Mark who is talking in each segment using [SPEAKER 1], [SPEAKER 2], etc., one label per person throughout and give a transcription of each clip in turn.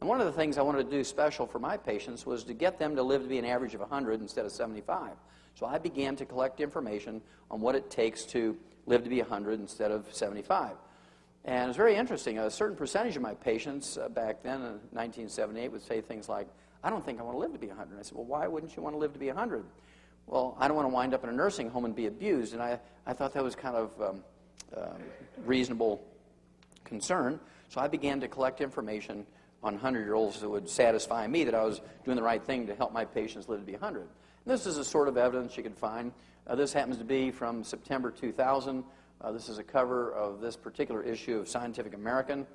[SPEAKER 1] And one of the things I wanted to do special for my patients was to get them to live to be an average of 100 instead of 75. So I began to collect information on what it takes to live to be 100 instead of 75. And it's very interesting. A certain percentage of my patients back then in 1978 would say things like, I don't think I want to live to be 100. I said, well, why wouldn't you want to live to be 100? Well, I don't want to wind up in a nursing home and be abused. And I thought that was kind of reasonable concern. So I began to collect information on 100-year-olds that would satisfy me that I was doing the right thing to help my patients live to be 100. And this is the sort of evidence you can find. This happens to be from September 2000. This is a cover of this particular issue of Scientific American.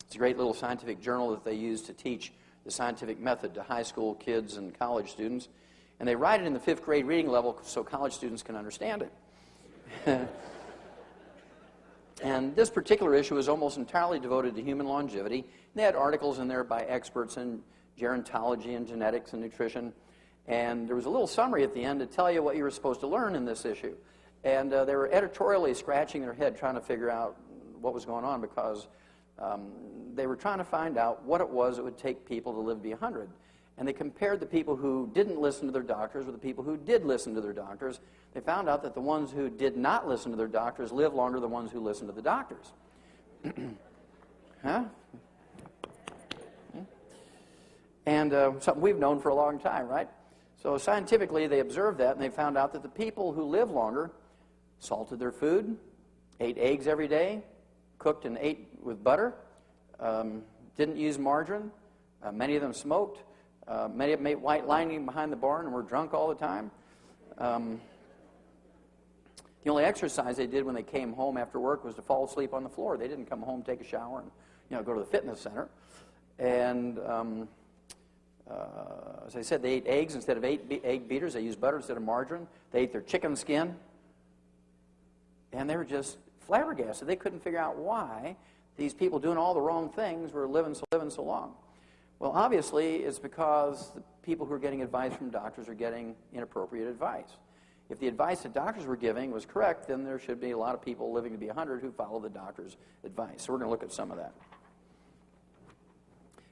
[SPEAKER 1] It's a great little scientific journal that they use to teach the scientific method to high school kids and college students. And they write it in the 5th grade reading level so college students can understand it. And this particular issue is almost entirely devoted to human longevity. They had articles in there by experts in gerontology and genetics and nutrition. And there was a little summary at the end to tell you what you were supposed to learn in this issue. And they were editorially scratching their head trying to figure out what was going on because they were trying to find out what it was it would take people to live to be 100. And they compared the people who didn't listen to their doctors with the people who did listen to their doctors. They found out that the ones who did not listen to their doctors lived longer than the ones who listened to the doctors. Huh? And something we've known for a long time, right? So scientifically, they observed that, and they found out that the people who live longer salted their food, ate eggs every day, cooked and ate with butter, didn't use margarine. Many of them smoked. Many of them ate white lightning behind the barn and were drunk all the time. The only exercise they did when they came home after work was to fall asleep on the floor. They didn't come home, take a shower, and go to the fitness center. And as I said, they ate eggs instead of egg beaters. They used butter instead of margarine. They ate their chicken skin. And they were just flabbergasted. They couldn't figure out why these people doing all the wrong things were living so long. Well, obviously, it's because the people who are getting advice from doctors are getting inappropriate advice. If the advice that doctors were giving was correct, then there should be a lot of people living to be 100 who follow the doctor's advice. So we're going to look at some of that.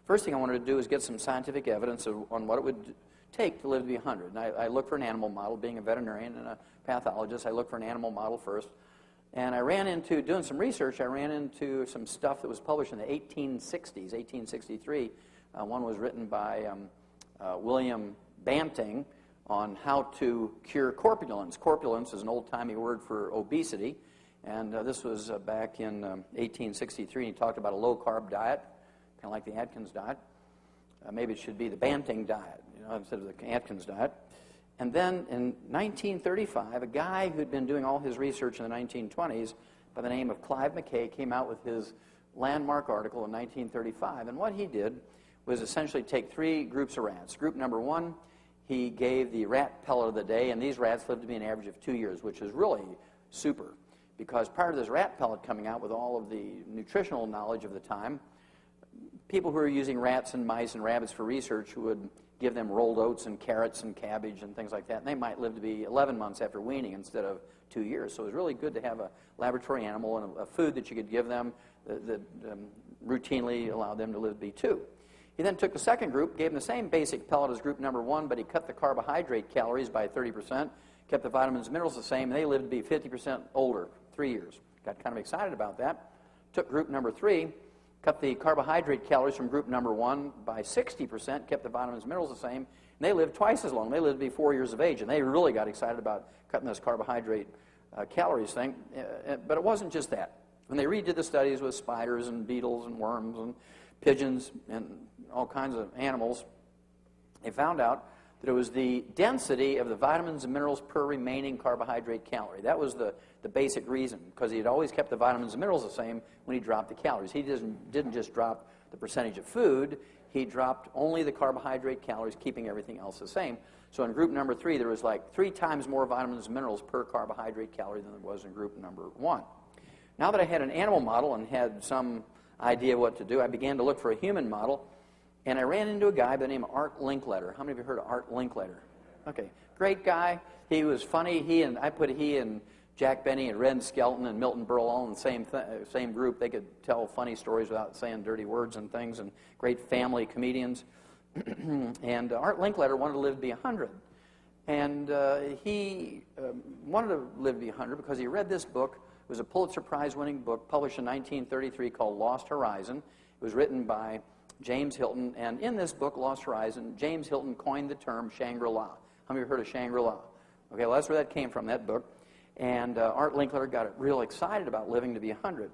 [SPEAKER 1] First thing I wanted to do is get some scientific evidence on what it would take to live to be 100. And I look for an animal model. Being a veterinarian and a pathologist, I look for an animal model first. And I ran into, doing some research, I ran into some stuff that was published in the 1860s, 1863. One was written by William Banting on how to cure corpulence. Corpulence is an old-timey word for obesity. And this was back in 1863. And he talked about a low-carb diet, kind of like the Atkins diet. Maybe it should be the Banting diet, instead of the Atkins diet. And then in 1935, a guy who'd been doing all his research in the 1920s by the name of Clive McKay came out with his landmark article in 1935. And what he did was essentially take 3 groups of rats. Group number 1, he gave the rat pellet of the day, and these rats lived to be an average of 2 years, which is really super. Because prior to this rat pellet coming out with all of the nutritional knowledge of the time, people who were using rats and mice and rabbits for research would give them rolled oats and carrots and cabbage and things like that, and they might live to be 11 months after weaning instead of 2 years. So it was really good to have a laboratory animal and a food that you could give them that routinely allowed them to live to be 2. He then took the second group, gave them the same basic pellet as group number 1, but he cut the carbohydrate calories by 30%, kept the vitamins and minerals the same, and they lived to be 50% older, 3 years. Got kind of excited about that. Took group number 3, cut the carbohydrate calories from group number 1 by 60%, kept the vitamins and minerals the same, and they lived twice as long. They lived to be 4 years of age, and they really got excited about cutting this carbohydrate calories thing. But it wasn't just that. When they redid the studies with spiders and beetles and worms and pigeons and all kinds of animals, they found out that it was the density of the vitamins and minerals per remaining carbohydrate calorie. That was the basic reason, because he had always kept the vitamins and minerals the same when he dropped the calories. He didn't just drop the percentage of food, he dropped only the carbohydrate calories, keeping everything else the same. So in group number 3, there was like 3 times more vitamins and minerals per carbohydrate calorie than there was in group number 1. Now that I had an animal model and had some idea what to do, I began to look for a human model, and I ran into a guy by the name of Art Linkletter. How many of you heard of Art Linkletter? Okay, great guy. He was funny. I put he and Jack Benny and Red Skelton and Milton Berle all in the same group. They could tell funny stories without saying dirty words and things, and great family comedians. And Art Linkletter wanted to live to be 100. And he wanted to live to be 100 because he read this book. It was a Pulitzer Prize-winning book published in 1933 called Lost Horizon. It was written by James Hilton. And in this book, Lost Horizon, James Hilton coined the term Shangri-La. How many of you have heard of Shangri-La? Okay, well, that's where that came from, that book. And Art Linkletter got real excited about living to be 100.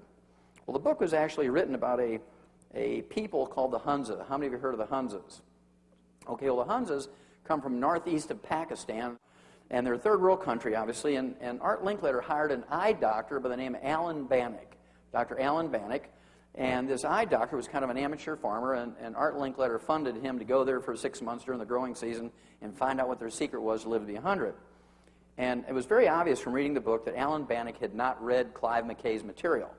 [SPEAKER 1] Well, the book was actually written about a people called the Hunza. How many of you heard of the Hunzas? Okay, well, the Hunzas come from northeast of Pakistan, and they're a third world country, obviously, and Art Linkletter hired an eye doctor by the name of Alan Bannock, Dr. Alan Bannock, and this eye doctor was kind of an amateur farmer, and Art Linkletter funded him to go there for 6 months during the growing season and find out what their secret was to live to be 100. And it was very obvious from reading the book that Alan Bannock had not read Clive McKay's material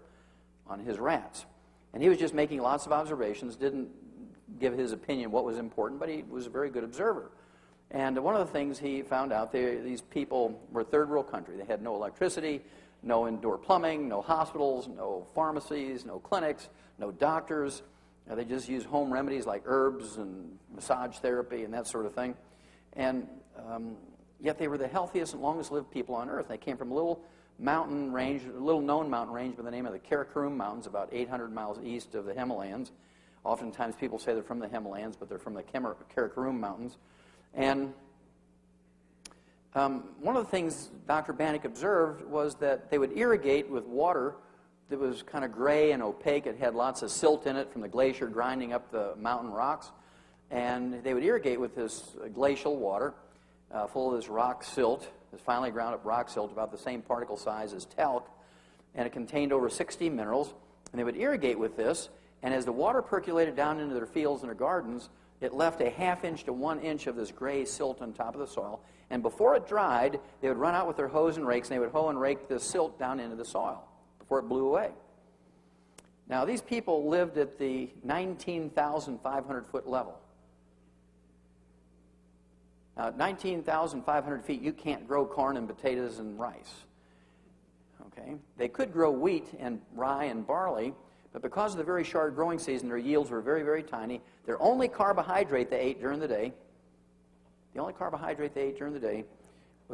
[SPEAKER 1] on his rats. And he was just making lots of observations, didn't give his opinion what was important, but he was a very good observer. And one of the things he found out, these people were third world country. They had no electricity, no indoor plumbing, no hospitals, no pharmacies, no clinics, no doctors. They just used home remedies like herbs and massage therapy and that sort of thing. And yet they were the healthiest and longest lived people on earth. They came from a little mountain range, a little known mountain range by the name of the Karakoram Mountains, about 800 miles east of the Himalayas. Oftentimes people say they're from the Himalayas, but they're from the Karakoram Mountains. And one of the things Dr. Bannock observed was that they would irrigate with water that was kind of gray and opaque. It had lots of silt in it from the glacier grinding up the mountain rocks. And they would irrigate with this glacial water full of this rock silt, this finely ground up rock silt, about the same particle size as talc. And it contained over 60 minerals. And they would irrigate with this. And as the water percolated down into their fields and their gardens, it left a ½ inch to 1 inch of this gray silt on top of the soil. And before it dried, they would run out with their hoes and rakes, and they would hoe and rake this silt down into the soil before it blew away. Now, these people lived at the 19,500-foot level. Now, at 19,500 feet, you can't grow corn and potatoes and rice. Okay? They could grow wheat and rye and barley, but because of the very short growing season, their yields were very, very tiny. Their only carbohydrate they ate during the day, was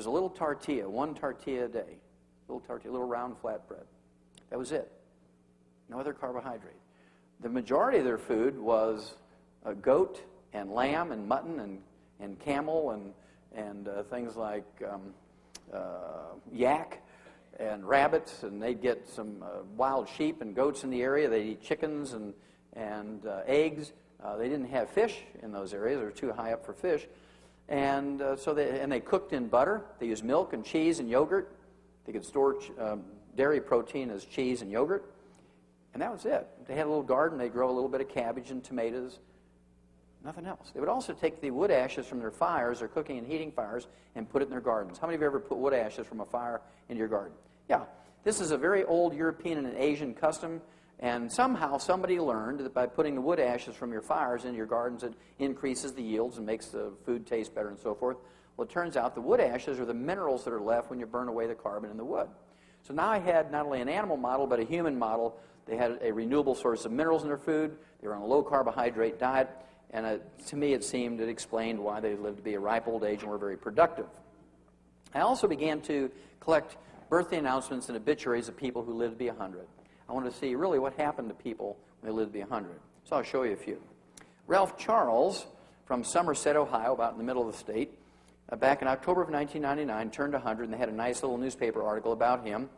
[SPEAKER 1] a little tortilla, 1 tortilla a day. Little round flatbread. That was it. No other carbohydrate. The majority of their food was goat and lamb and mutton and camel and things like yak and rabbits, and they'd get some wild sheep and goats in the area. They'd eat chickens and eggs. They didn't have fish in those areas. They were too high up for fish. And so they cooked in butter. They used milk and cheese and yogurt. They could store dairy protein as cheese and yogurt. And that was it. They had a little garden. They'd grow a little bit of cabbage and tomatoes. Nothing else. They would also take the wood ashes from their fires, their cooking and heating fires, and put it in their gardens. How many of you ever put wood ashes from a fire into your garden? Yeah. This is a very old European and Asian custom, and somehow somebody learned that by putting the wood ashes from your fires into your gardens, it increases the yields and makes the food taste better and so forth. Well, it turns out the wood ashes are the minerals that are left when you burn away the carbon in the wood. So now I had not only an animal model, but a human model. They had a renewable source of minerals in their food. They were on a low-carbohydrate diet. And to me, it seemed it explained why they lived to be a ripe old age and were very productive. I also began to collect birthday announcements and obituaries of people who lived to be 100. I wanted to see really what happened to people when they lived to be 100. So I'll show you a few. Ralph Charles from Somerset, Ohio, about in the middle of the state, back in October of 1999, turned 100, and they had a nice little newspaper article about him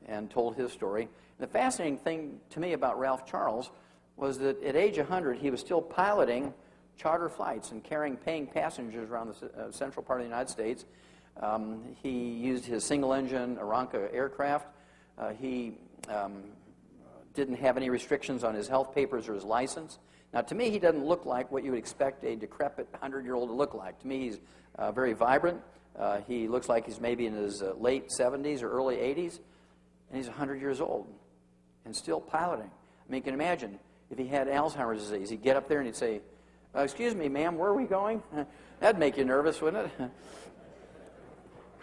[SPEAKER 1] and told his story. And the fascinating thing to me about Ralph Charles was that at age 100, he was still piloting charter flights and paying passengers around the central part of the United States. He used his single-engine Aranca aircraft. He didn't have any restrictions on his health papers or his license. Now, to me, he doesn't look like what you would expect a decrepit 100-year-old to look like. To me, he's very vibrant. He looks like he's maybe in his late 70s or early 80s, and he's 100 years old and still piloting. I mean, you can imagine if he had Alzheimer's disease, he'd get up there and he'd say, "Excuse me, ma'am, where are we going?" That'd make you nervous, wouldn't it?